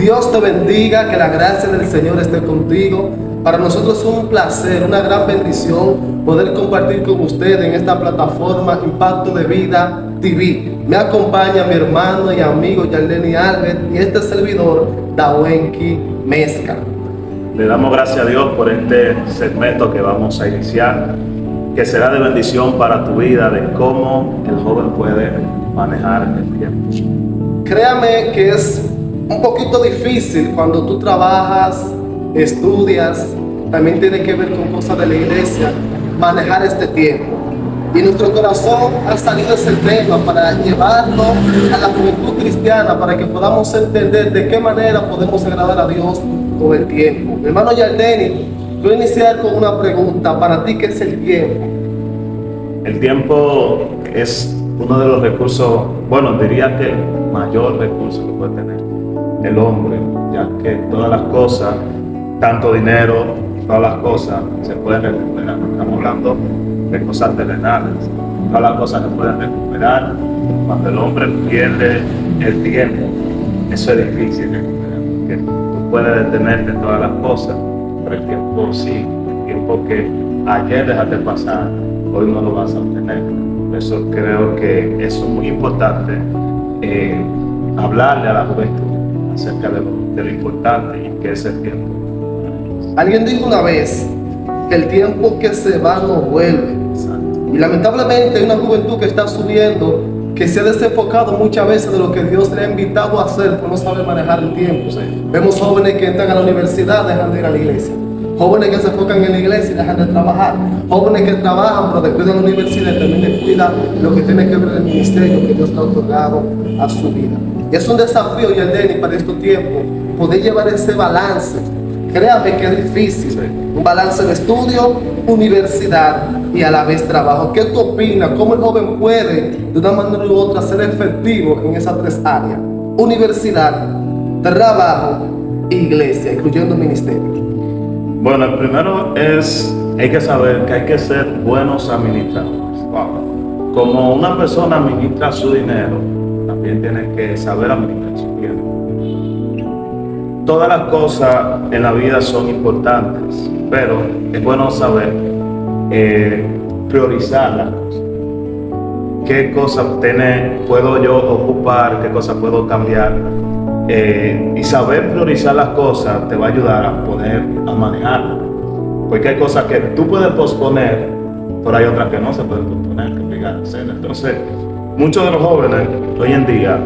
Dios te bendiga, que la gracia del Señor esté contigo. Para nosotros es un placer, una gran bendición poder compartir con usted en esta plataforma Impacto de Vida TV. Me acompaña mi hermano y amigo Yardeni Albert y este servidor, Dawenki Mezca. Le damos gracias a Dios por este segmento que vamos a iniciar, que será de bendición para tu vida, de cómo el joven puede manejar el tiempo. Créame que es un poquito difícil cuando tú trabajas, estudias, también tiene que ver con cosas de la iglesia, manejar este tiempo. Y nuestro corazón ha salido ese tema para llevarlo a la juventud cristiana, para que podamos entender de qué manera podemos agradar a Dios con el tiempo. Mi hermano Yardeni, voy a iniciar con una pregunta. Para ti, ¿qué es el tiempo? El tiempo es uno de los recursos, bueno, diría que el mayor recurso que puede tener el hombre, ya que todas las cosas, tanto dinero, todas las cosas se pueden recuperar. Estamos hablando de cosas terrenales. Todas las cosas se pueden recuperar. Cuando el hombre pierde el tiempo, eso es difícil de recuperar, porque tú puedes detenerte en todas las cosas, pero el tiempo sí, el tiempo que ayer dejaste pasar, hoy no lo vas a obtener. Por eso creo que es muy importante hablarle a la juventud acerca de lo importante y que es el tiempo. Alguien dijo una vez que el tiempo que se va no vuelve. Y lamentablemente hay una juventud que está subiendo, que se ha desenfocado muchas veces de lo que Dios le ha invitado a hacer, porque no sabe manejar el tiempo. Vemos jóvenes que entran a la universidad, dejan de ir a la iglesia. Jóvenes que se enfocan en la iglesia y dejan de trabajar. Jóvenes que trabajan pero descuidan la universidad y también descuidan lo que tiene que ver el ministerio que Dios le ha otorgado a su vida. Y es un desafío, Yardeni, para estos tiempos, poder llevar ese balance. Créame que es difícil. Un balance de estudio, universidad y a la vez trabajo. ¿Qué tú opinas? ¿Cómo el joven puede, de una manera u otra, ser efectivo en esas tres áreas? Universidad, trabajo e iglesia, incluyendo ministerio. Bueno, el primero es, hay que saber que hay que ser buenos administradores. Como una persona administra su dinero, también tiene que saber administrar su tiempo. Todas las cosas en la vida son importantes, pero es bueno saber priorizar las cosas. ¿Qué cosas puedo yo ocupar? ¿Qué cosas puedo cambiar? Y saber priorizar las cosas te va a ayudar a poder manejarlas. Porque hay cosas que tú puedes posponer, pero hay otras que no se pueden posponer, que obligar a hacer. Entonces, muchos de los jóvenes hoy en día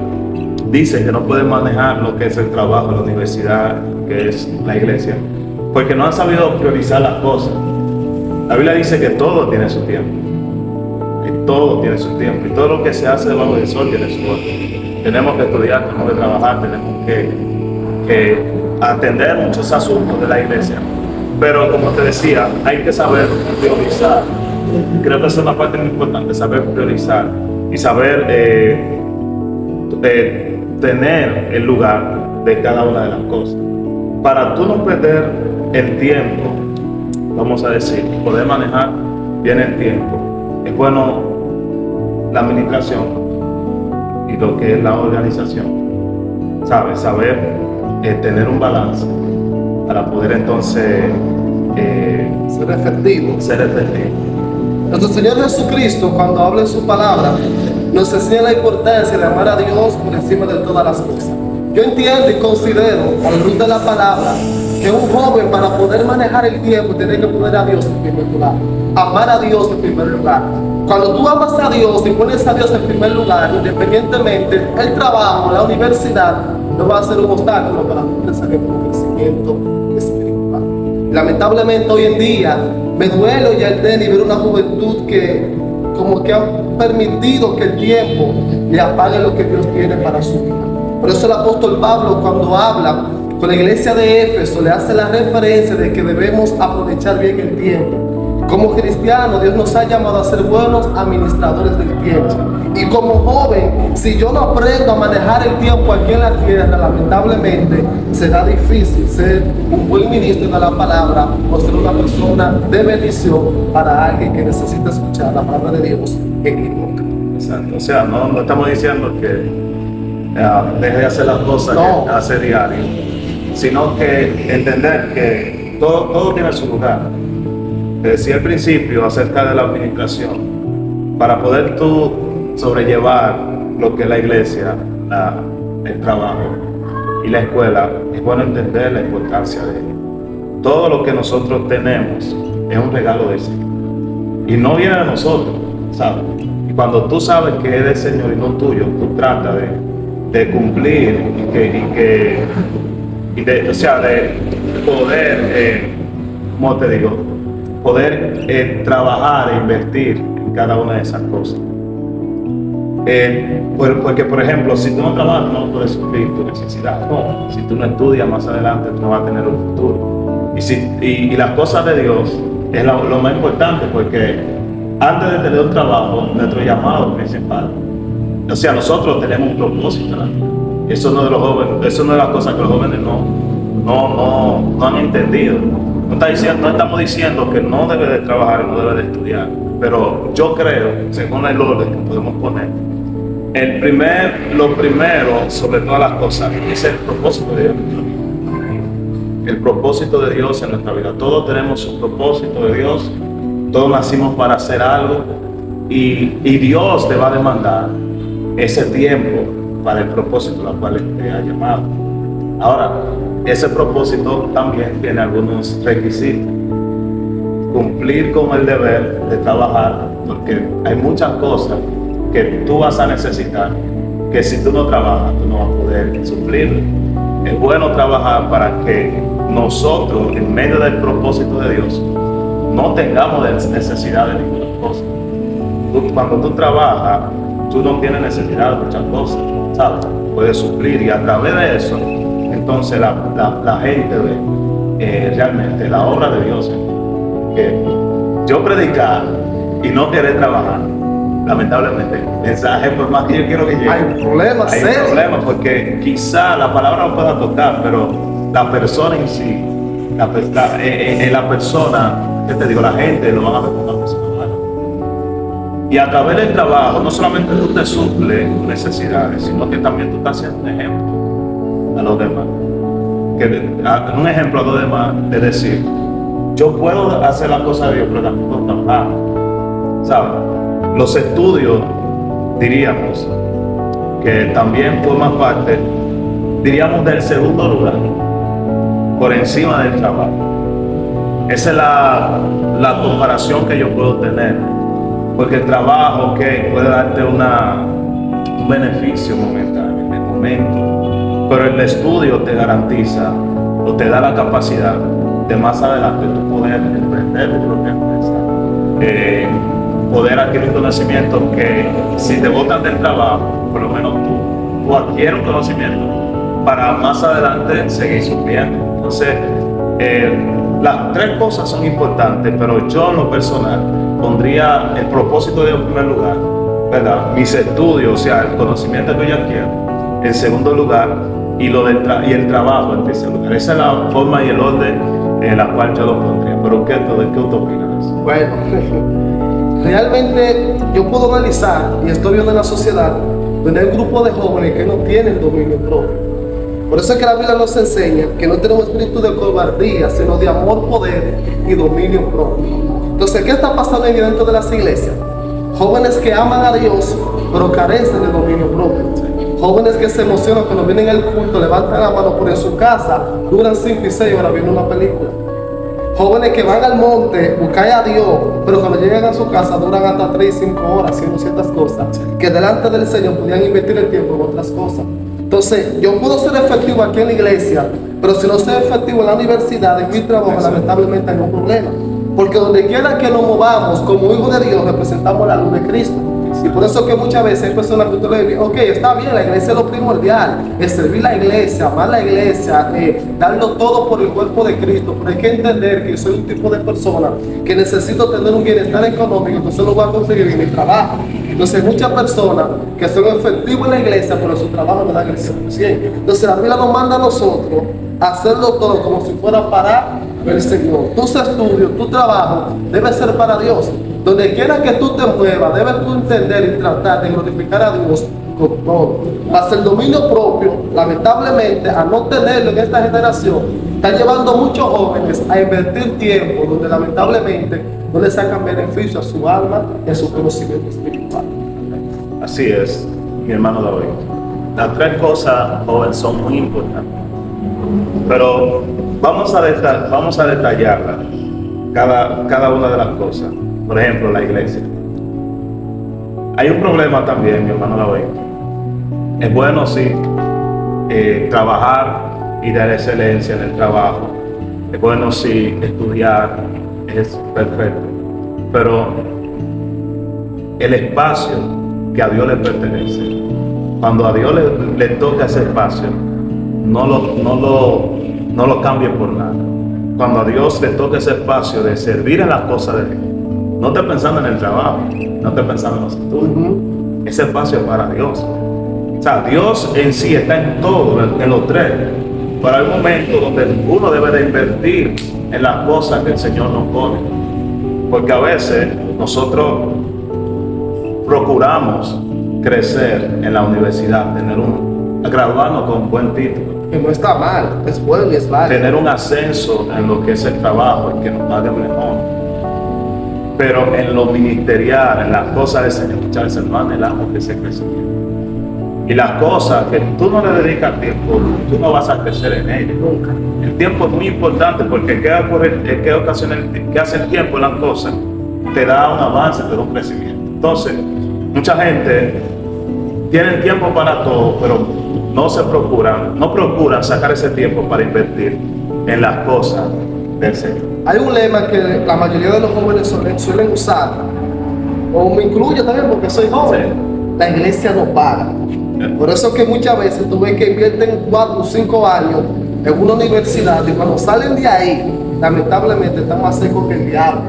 dicen que no pueden manejar lo que es el trabajo, la universidad, que es la iglesia, porque no han sabido priorizar las cosas. La Biblia dice que todo tiene su tiempo, que todo tiene su tiempo, y todo lo que se hace debajo del sol tiene su hora. Tenemos que estudiar, tenemos que trabajar, tenemos que atender muchos asuntos de la iglesia, pero como te decía, hay que saber priorizar. Creo que esa es una parte muy importante, saber priorizar y saber tener el lugar de cada una de las cosas. Para tú no perder el tiempo, vamos a decir, poder manejar bien el tiempo, es bueno la administración y lo que es la organización. ¿Sabes? Saber tener un balance para poder entonces Ser efectivo. Nuestro Señor Jesucristo, cuando habla en su palabra, nos enseña la importancia de amar a Dios por encima de todas las cosas. Yo entiendo y considero, a la luz de la palabra, que un joven, para poder manejar el tiempo, tiene que poner a Dios en primer lugar. Amar a Dios en primer lugar. Cuando tú amas a Dios y pones a Dios en primer lugar, independientemente, el trabajo, la universidad, no va a ser un obstáculo para tu crecimiento espiritual. Lamentablemente hoy en día, me duele, Yardeni, ver una juventud que como que ha permitido que el tiempo le apague lo que Dios tiene para su vida. Por eso el apóstol Pablo, cuando habla con la iglesia de Éfeso, le hace la referencia de que debemos aprovechar bien el tiempo. Como cristianos, Dios nos ha llamado a ser buenos administradores del tiempo. Y como joven, si yo no aprendo a manejar el tiempo aquí en la tierra, lamentablemente será difícil ser un buen ministro de la palabra o ser una persona de bendición para alguien que necesita escuchar la palabra de Dios en mi boca. Exacto. O sea, no estamos diciendo que deje de hacer las cosas No. que hace diario, sino que entender que todo tiene su lugar. Te decía al principio acerca de la administración, para poder tú sobrellevar lo que es la iglesia, el trabajo y la escuela, es bueno entender la importancia de ello. Todo lo que nosotros tenemos es un regalo del Señor y no viene de nosotros, ¿sabes? Y cuando tú sabes que es del Señor y no tuyo, tú tratas de cumplir de poder, ¿cómo te digo? Poder trabajar e invertir en cada una de esas cosas. Porque, por ejemplo, si tú no trabajas, tú no puedes suplir tu necesidad. No, si tú no estudias más adelante, tú no vas a tener un futuro. Y las cosas de Dios es lo más importante, porque antes de tener un trabajo, nuestro llamado principal. O sea, nosotros tenemos un propósito en la vida. Eso no es de los jóvenes, eso no es la cosa que los jóvenes no han entendido. No estamos diciendo que no debe de trabajar y no debe de estudiar, pero yo creo, según el orden que podemos poner, lo primero sobre todas las cosas es el propósito de Dios en nuestra vida. El propósito de Dios en nuestra vida. Todos tenemos un propósito de Dios, todos nacimos para hacer algo y Dios te va a demandar ese tiempo para el propósito al cual te ha llamado. Ahora, ese propósito también tiene algunos requisitos. Cumplir con el deber de trabajar, porque hay muchas cosas que tú vas a necesitar, que si tú no trabajas, tú no vas a poder suplir. Es bueno trabajar para que nosotros, en medio del propósito de Dios, no tengamos necesidad de ninguna cosa. Cuando tú trabajas, tú no tienes necesidad de muchas cosas, ¿sabes? Puedes suplir, y a través de eso, entonces la gente ve realmente la obra de Dios. Que yo predicar y no querer trabajar, lamentablemente, el mensaje, por más que yo quiero que llegue, Hay problemas hay serios. problemas, porque quizá la palabra no pueda tocar, pero la persona en sí, la persona, ¿qué te digo? La gente lo van a ver como una persona mala. Y a través del trabajo, no solamente tú te suples necesidades, sino que también tú estás haciendo un ejemplo a los demás. Un ejemplo a los demás de decir, yo puedo hacer las cosas de Dios, pero también puedo trabajar, ¿sabes? Los estudios, diríamos, que también forman parte, diríamos, del segundo lugar, por encima del trabajo. Esa es la comparación que yo puedo tener, porque el trabajo, puede darte un beneficio momentáneo, en el momento, pero el estudio te garantiza o te da la capacidad de más adelante tú poder emprender tu propia empresa, poder adquirir un conocimiento que si te botan del trabajo, por lo menos tú adquieres un conocimiento para más adelante seguir supliendo. Entonces, las tres cosas son importantes, pero yo en lo personal pondría el propósito de Dios en primer lugar, ¿verdad? Mis estudios, o sea, el conocimiento que yo adquiero en segundo lugar, y el trabajo en tercer lugar. Esa es la forma y el orden en la cual yo lo pondría. Pero ¿qué tú opinas? Bueno, realmente yo puedo analizar, y estoy viendo en la sociedad, donde hay un grupo de jóvenes que no tienen dominio propio. Por eso es que la Biblia nos enseña que no tenemos espíritu de cobardía, sino de amor, poder y dominio propio. Entonces, ¿qué está pasando ahí dentro de las iglesias? Jóvenes que aman a Dios, pero carecen de dominio propio. Jóvenes que se emocionan cuando vienen al culto, levantan la mano, pero en su casa duran 5 y 6 horas viendo una película. Jóvenes que van al monte, buscan a Dios, pero cuando llegan a su casa duran hasta 3 y 5 horas haciendo ciertas cosas que delante del Señor podían invertir el tiempo en otras cosas. Entonces, yo puedo ser efectivo aquí en la iglesia, pero si no soy efectivo en la universidad, en mi trabajo, lamentablemente hay un problema. Porque donde quiera que nos movamos, como hijos de Dios, representamos la luz de Cristo. Y por eso que muchas veces hay personas que tú le dices, ok, está bien, la iglesia es lo primordial, es servir la iglesia, amar la iglesia, darlo todo por el cuerpo de Cristo, pero hay que entender que yo soy un tipo de persona que necesito tener un bienestar económico, que solo voy a conseguir en mi trabajo. Entonces hay muchas personas que son efectivos en la iglesia, pero su trabajo no dan el 100%. Entonces la Biblia nos manda a nosotros a hacerlo todo como si fuera para el Señor. Tus estudios, tu trabajo debe ser para Dios. Donde quiera que tú te muevas, debes tú entender y tratar de glorificar a Dios con todo. Mas el dominio propio, lamentablemente, a no tenerlo en esta generación, está llevando a muchos jóvenes a invertir tiempo donde lamentablemente no le sacan beneficio a su alma y a su conocimiento espiritual. Así es, mi hermano David. Las tres cosas, joven, son muy importantes. Pero vamos a detallarlas, cada una de las cosas. Por ejemplo, la iglesia. Hay un problema también, mi hermano David. Es bueno, sí, trabajar y dar excelencia en el trabajo. Es bueno, sí, estudiar. Es perfecto. Pero el espacio que a Dios le pertenece, cuando a Dios le toca ese espacio, no lo cambie por nada. Cuando a Dios le toca ese espacio de servir en las cosas de Dios, no esté pensando en el trabajo, no esté pensando en los estudios. Ese espacio es para Dios. O sea, Dios en sí está en todo, en los tres. Pero hay momentos donde uno debe de invertir en las cosas que el Señor nos pone. Porque a veces nosotros procuramos crecer en la universidad, graduarnos con un buen título. Que no está mal, es bueno y es válido. Tener un ascenso en lo que es el trabajo, el que nos pague mejor. Pero en lo ministerial, en las cosas del Señor, muchas veces no anhelamos que se crezca. Y las cosas que tú no le dedicas tiempo, tú no vas a crecer en ellas. Nunca. El tiempo es muy importante porque qué ocasiones que hace el tiempo en las cosas te da un avance, te da un crecimiento. Entonces, mucha gente tiene el tiempo para todo, pero no procuran sacar ese tiempo para invertir en las cosas del Señor. Hay un lema que la mayoría de los jóvenes suelen usar, o me incluyo también porque soy joven. Sí. La iglesia no paga. Por eso que muchas veces tú ves que invierten 4 o 5 años en una universidad y cuando salen de ahí, lamentablemente están más secos que el diablo.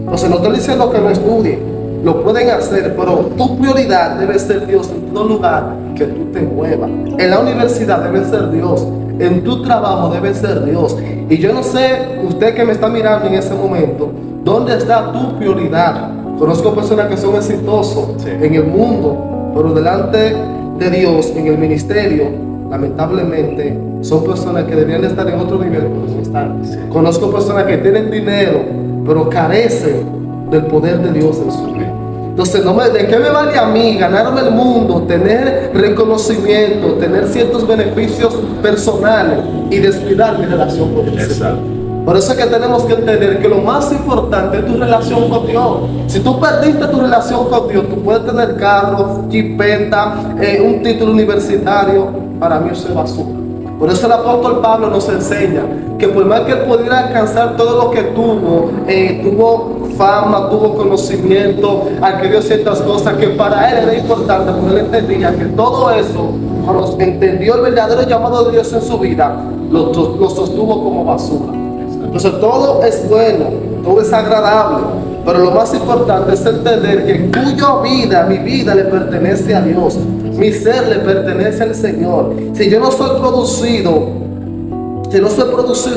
Entonces no estoy diciendo que no estudien, lo pueden hacer, pero tu prioridad debe ser Dios en todo lugar que tú te muevas. En la universidad debe ser Dios, en tu trabajo debe ser Dios. Y yo no sé, usted que me está mirando en ese momento, ¿dónde está tu prioridad? Conozco personas que son exitosos en el mundo, pero delante de Dios, en el ministerio, lamentablemente, son personas que deberían estar en otro nivel, pero no están. Conozco personas que tienen dinero, pero carecen del poder de Dios en su vida. Entonces, ¿de qué me vale a mí ganarme el mundo, tener reconocimiento, tener ciertos beneficios personales y descuidar mi relación con el Señor? Por eso es que tenemos que entender que lo más importante es tu relación con Dios. Si tú perdiste tu relación con Dios, tú puedes tener carro, jipeta, un título universitario, para mí eso es basura. Por eso el apóstol Pablo nos enseña que por más que él pudiera alcanzar todo lo que tuvo fama, tuvo conocimiento, adquirió ciertas cosas que para él era importante, porque él entendía que todo eso, cuando entendió el verdadero llamado de Dios en su vida, lo sostuvo como basura. Entonces todo es bueno, todo es agradable, pero lo más importante es entender que mi vida le pertenece a Dios, mi ser le pertenece al Señor. Si yo no soy producido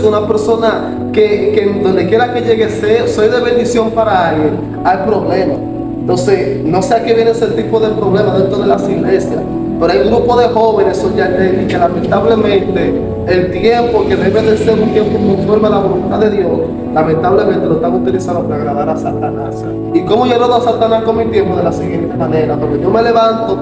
una persona que donde quiera que llegue soy de bendición para alguien, hay problemas. Entonces, no sé a qué viene ese tipo de problemas dentro de las iglesias, pero hay un grupo de jóvenes soñadores que lamentablemente el tiempo que debe de ser un tiempo conforme a la voluntad de Dios, lamentablemente lo están utilizando para agradar a Satanás. ¿Y cómo yo agrado a Satanás con mi tiempo? De la siguiente manera: cuando yo me levanto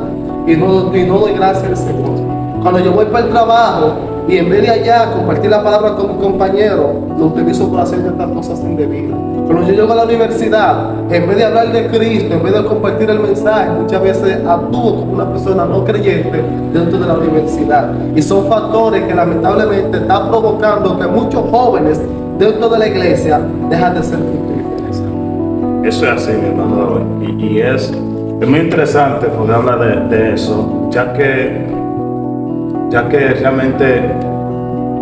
y no doy gracias al Señor, cuando yo voy para el trabajo y en vez de allá compartir la palabra con mi compañero, lo utilizo para hacer estas cosas indebidas. Cuando yo llego a la universidad, en vez de hablar de Cristo, en vez de compartir el mensaje, muchas veces actúo como una persona no creyente dentro de la universidad. Y son factores que lamentablemente están provocando que muchos jóvenes dentro de la iglesia dejan de ser fructíferos. Eso es así, mi hermano David. Y es muy interesante poder hablar de eso, ya que realmente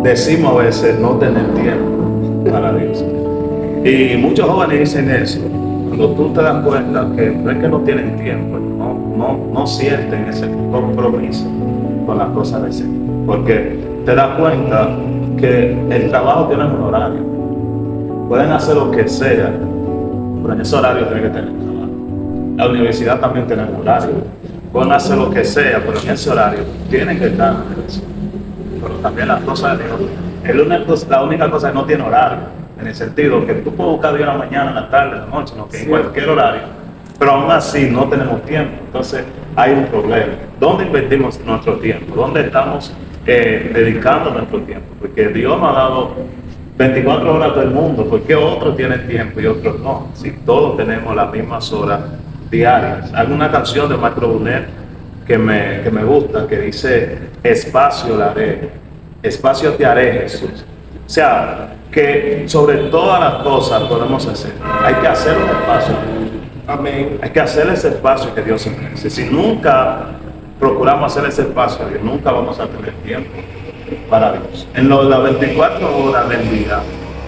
decimos a veces no tener tiempo para Dios. Y muchos jóvenes dicen eso. Cuando tú te das cuenta que no es que no tienen tiempo, no sienten ese compromiso con las cosas del Señor. Porque te das cuenta que el trabajo tiene un horario. Pueden hacer lo que sea, pero en ese horario tienen que tener trabajo. La universidad también tiene un horario. pueden hacer lo que sea, pero en ese horario tienen que estar en la iglesia. Pero también las cosas de Dios, la única cosa que no tiene horario, en el sentido que tú puedes buscar Dios en la mañana, en la tarde, en la noche, no, que en cualquier horario, pero aún así no tenemos tiempo. Entonces hay un problema. ¿Dónde invertimos nuestro tiempo? ¿Dónde estamos dedicando nuestro tiempo? Porque Dios nos ha dado 24 horas a todo el mundo. ¿Por qué otros tienen tiempo y otros no? Si todos tenemos las mismas horas diarias. Hay una canción de Maestro Bunet que me gusta, que dice: espacio le haré, espacio te haré, Jesús. O sea, que sobre todas las cosas podemos hacer. Hay que hacer un espacio. Amén. Hay que hacer ese espacio que Dios se merece. Si nunca procuramos hacer ese espacio, nunca vamos a tener tiempo para Dios. En las 24 horas del día,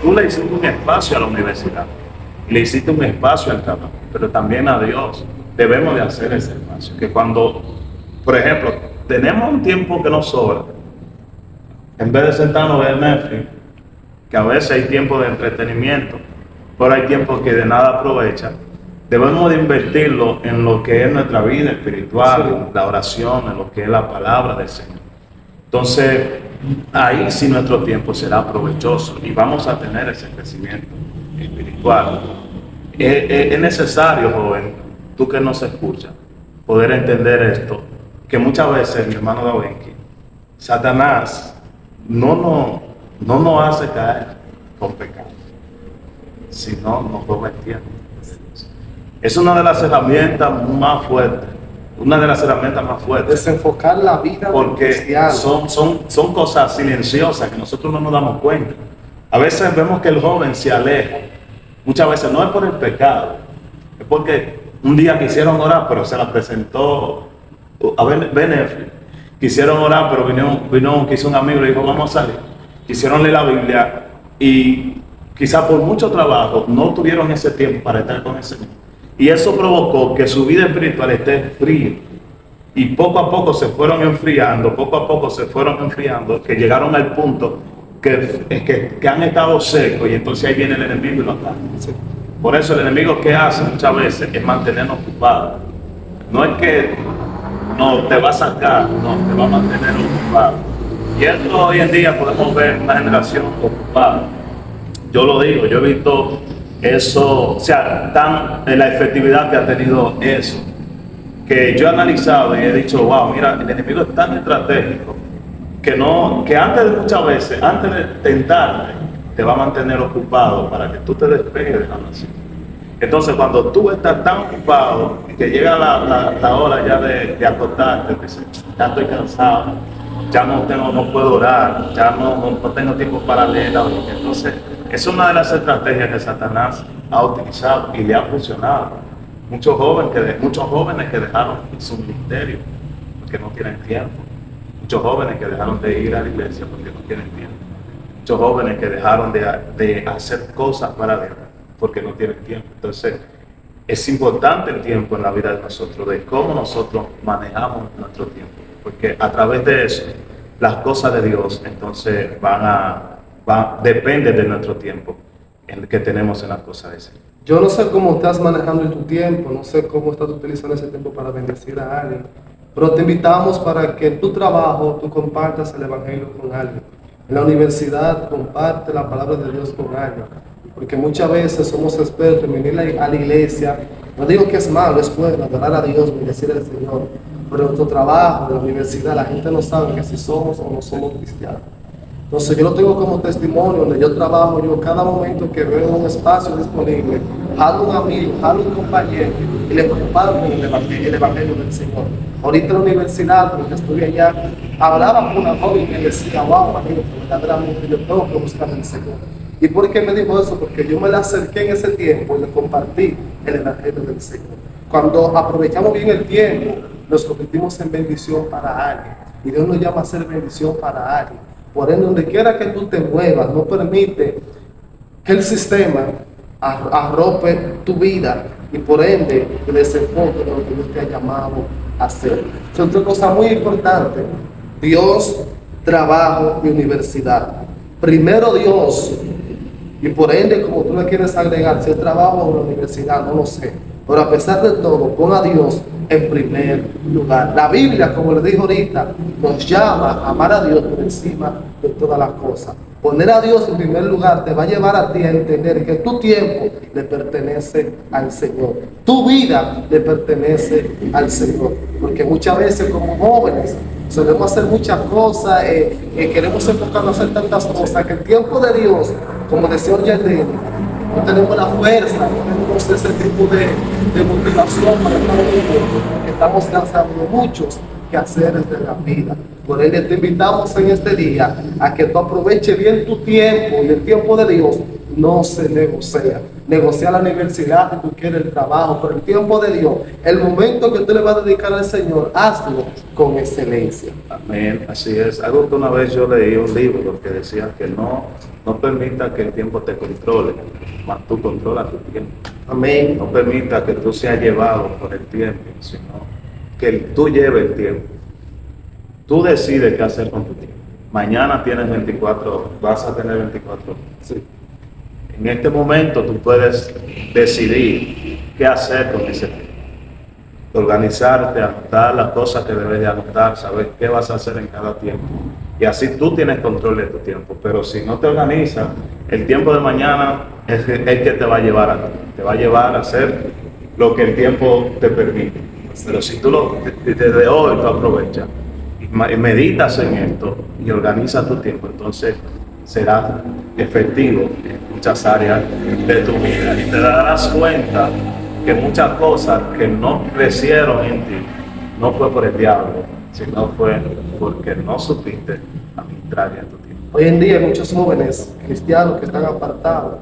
tú le hiciste un espacio a la universidad, le hiciste un espacio al trabajo, pero también a Dios debemos de hacer ese espacio. Que cuando, por ejemplo, tenemos un tiempo que nos sobra, en vez de sentarnos a ver Netflix, que a veces hay tiempo de entretenimiento, pero hay tiempo que de nada aprovecha, debemos de invertirlo en lo que es nuestra vida espiritual, la oración, en lo que es la palabra del Señor. Entonces, ahí sí nuestro tiempo será provechoso y vamos a tener ese crecimiento espiritual. Es necesario, joven, tú que nos escuchas, poder entender esto, que muchas veces, mi hermano Davenki, Satanás no nos hace caer con pecado, sino nos roba el tiempo. Es una de las herramientas más fuertes, Desenfocar la vida porque cristiana. son cosas silenciosas que nosotros no nos damos cuenta. A veces vemos que el joven se aleja, muchas veces no es por el pecado, es porque un día quisieron orar, pero se la presentó a Netflix. Quisieron orar, pero quiso un amigo y le dijo: vamos a salir. Quisieron leer la Biblia y quizá por mucho trabajo no tuvieron ese tiempo para estar con el Señor. Y eso provocó que su vida espiritual esté fría. Y poco a poco se fueron enfriando, que llegaron al punto que han estado secos, y entonces ahí viene el enemigo y los ataca. Por eso el enemigo, que hace muchas veces, es mantenernos ocupados. No es que no te va a sacar, no, te va a mantener ocupado. Y esto hoy en día podemos ver una generación ocupada. Yo lo digo, yo he visto eso, o sea, la efectividad que ha tenido eso, que yo he analizado y he dicho: wow, mira, el enemigo es tan estratégico que muchas veces, antes de tentarte, te va a mantener ocupado para que tú te despegues de la nación. Entonces, cuando tú estás tan ocupado y que llega la hora ya de acostarte, dices: ya estoy cansado, ya no puedo orar, ya no tengo tiempo para leer la Biblia. Entonces, es una de las estrategias que Satanás ha utilizado y le ha funcionado. Muchos jóvenes que dejaron su ministerio porque no tienen tiempo. Muchos jóvenes que dejaron de ir a la iglesia porque no tienen tiempo. Muchos jóvenes que dejaron de hacer cosas para Dios porque no tienen tiempo. Entonces, es importante el tiempo en la vida de nosotros, de cómo nosotros manejamos nuestro tiempo, porque a través de eso, las cosas de Dios entonces depende de nuestro tiempo en que tenemos en las cosas de Dios. Yo no sé cómo estás manejando tu tiempo, no sé cómo estás utilizando ese tiempo para bendecir a alguien, pero te invitamos para que en tu trabajo tú compartas el evangelio con alguien. En la universidad comparte la palabra de Dios con alguien, porque muchas veces somos expertos en venir a la iglesia. No digo que es malo, es bueno adorar a Dios, bendecir al Señor, pero en nuestro trabajo, en la universidad, la gente no sabe que si somos o no somos cristianos. Entonces yo lo tengo como testimonio, donde yo trabajo, yo cada momento que veo un espacio disponible, jalo un amigo, jalo un compañero y le comparto el evangelio del Señor. Ahorita en la universidad, porque estuve allá, hablaba con una joven y me decía: wow, amigo, verdaderamente yo tengo que buscar al Señor. ¿Y por qué me dijo eso? Porque yo me la acerqué en ese tiempo y le compartí el evangelio del Señor. Cuando aprovechamos bien el tiempo, nos convertimos en bendición para alguien. Y Dios nos llama a ser bendición para alguien. Por ende, donde quiera que tú te muevas, no permite que el sistema arrope tu vida y por ende te desenfoque de lo que Dios te ha llamado a hacer. Es otra cosa muy importante: Dios, trabajo y universidad. Primero Dios, y por ende, como tú le quieres agregar, si es trabajo o la universidad, no lo sé. Pero a pesar de todo, pon a Dios en primer lugar. La Biblia, como le dijo ahorita, nos llama a amar a Dios por encima de todas las cosas. Poner a Dios en primer lugar te va a llevar a ti a entender que tu tiempo le pertenece al Señor. Tu vida le pertenece al Señor. Porque muchas veces como jóvenes solemos hacer muchas cosas, queremos enfocarnos en hacer tantas cosas, que el tiempo de Dios, como decía Orjardini, no tenemos la fuerza, no tenemos ese tipo de motivación para estar vivos, porque estamos cansados de muchos quehaceres de la vida. Por ello te invitamos en este día a que tú aproveches bien tu tiempo, y el tiempo de Dios no se negocia. Negocia la universidad si tú quieres, el trabajo, pero el tiempo de Dios, el momento que tú le vas a dedicar al Señor, hazlo con excelencia. Amén, así es. Algo que una vez yo leí un libro que decía que no permita que el tiempo te controle, mas tú controlas tu tiempo. Amén. No permita que tú seas llevado por el tiempo, sino que tú lleves el tiempo. Tú decides qué hacer con tu tiempo. Mañana tienes 24 horas, vas a tener 24 horas. Sí. En este momento tú puedes decidir qué hacer con ese tiempo. Organizarte, anotar las cosas que debes de anotar, saber qué vas a hacer en cada tiempo. Y así tú tienes control de tu tiempo. Pero si no te organizas, el tiempo de mañana es el que te va a llevar a ti. Te va a llevar a hacer lo que el tiempo te permite. Pero si tú desde hoy tú aprovechas y meditas en esto y organizas tu tiempo, entonces serás efectivo en muchas áreas de tu vida y te darás cuenta que muchas cosas que no crecieron en ti no fue por el diablo, sino fue porque no supiste administrar bien tu tiempo. Hoy en día hay muchos jóvenes cristianos que están apartados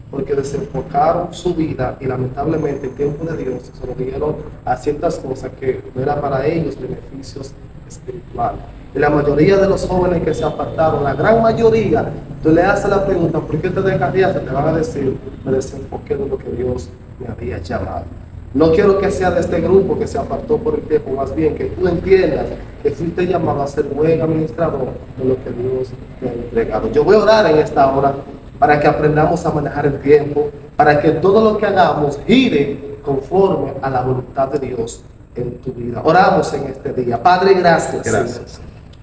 porque desenfocaron su vida y lamentablemente el tiempo de Dios se lo dieron a ciertas cosas que no eran para ellos beneficios espirituales. Y la mayoría de los jóvenes que se apartaron, la gran mayoría, tú le haces la pregunta, ¿por qué te descarriaste? Te van a decir, me desenfoqué de lo que Dios me había llamado. No quiero que sea de este grupo que se apartó por el tiempo, más bien que tú entiendas que fuiste llamado a ser buen administrador de lo que Dios te ha entregado. Yo voy a orar en esta hora para que aprendamos a manejar el tiempo, para que todo lo que hagamos gire conforme a la voluntad de Dios en tu vida. Oramos en este día. Padre, gracias. Gracias.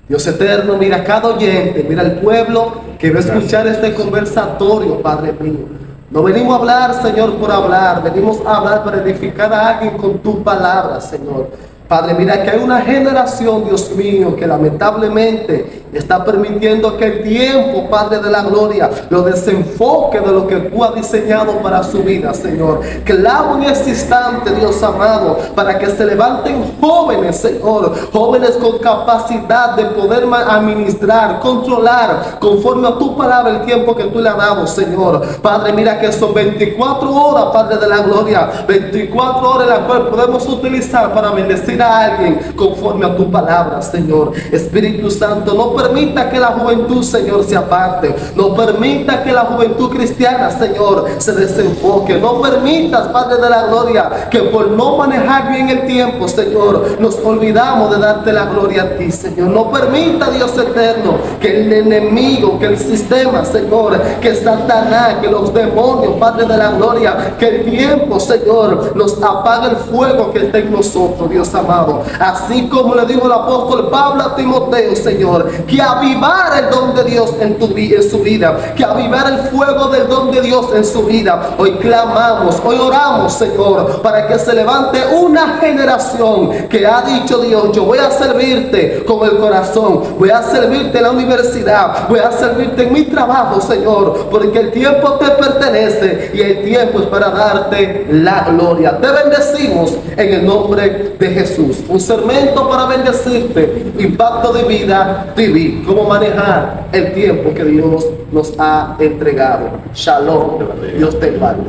Dios eterno, mira a cada oyente, mira al pueblo que va a escuchar este conversatorio, Padre mío. No venimos a hablar, Señor, por hablar, venimos a hablar para edificar a alguien con tu palabra, Señor. Padre, mira que hay una generación, Dios mío, que lamentablemente está permitiendo que el tiempo, Padre de la gloria, lo desenfoque de lo que tú has diseñado para su vida, Señor. Clamo en este instante, Dios amado, para que se levanten jóvenes, Señor, jóvenes con capacidad de poder administrar, controlar, conforme a tu palabra, el tiempo que tú le has dado, Señor. Padre, mira que son 24 horas, Padre de la gloria, 24 horas en las cuales podemos utilizar para bendecir a alguien conforme a tu palabra, Señor. Espíritu Santo, no permita que la juventud, Señor, se aparte. No permita que la juventud cristiana, Señor, se desenfoque. No permitas, Padre de la gloria, que por no manejar bien el tiempo, Señor, nos olvidamos de darte la gloria a ti, Señor. No permita, Dios eterno, que el enemigo, que el sistema, Señor, que Satanás, que los demonios, Padre de la gloria, que el tiempo, Señor, nos apague el fuego que está en nosotros, Dios amado. Así como le dijo el apóstol Pablo a Timoteo, Señor, que avivar el don de Dios en su vida, que avivar el fuego del don de Dios en su vida. Hoy clamamos, hoy oramos, Señor, para que se levante una generación que ha dicho, Dios, yo voy a servirte con el corazón, voy a servirte en la universidad, voy a servirte en mi trabajo, Señor, porque el tiempo te pertenece y el tiempo es para darte la gloria. Te bendecimos en el nombre de Jesús. Un segmento para bendecirte, Impacto de Vida TV, cómo manejar el tiempo que Dios nos ha entregado. Shalom, Dios te guarde.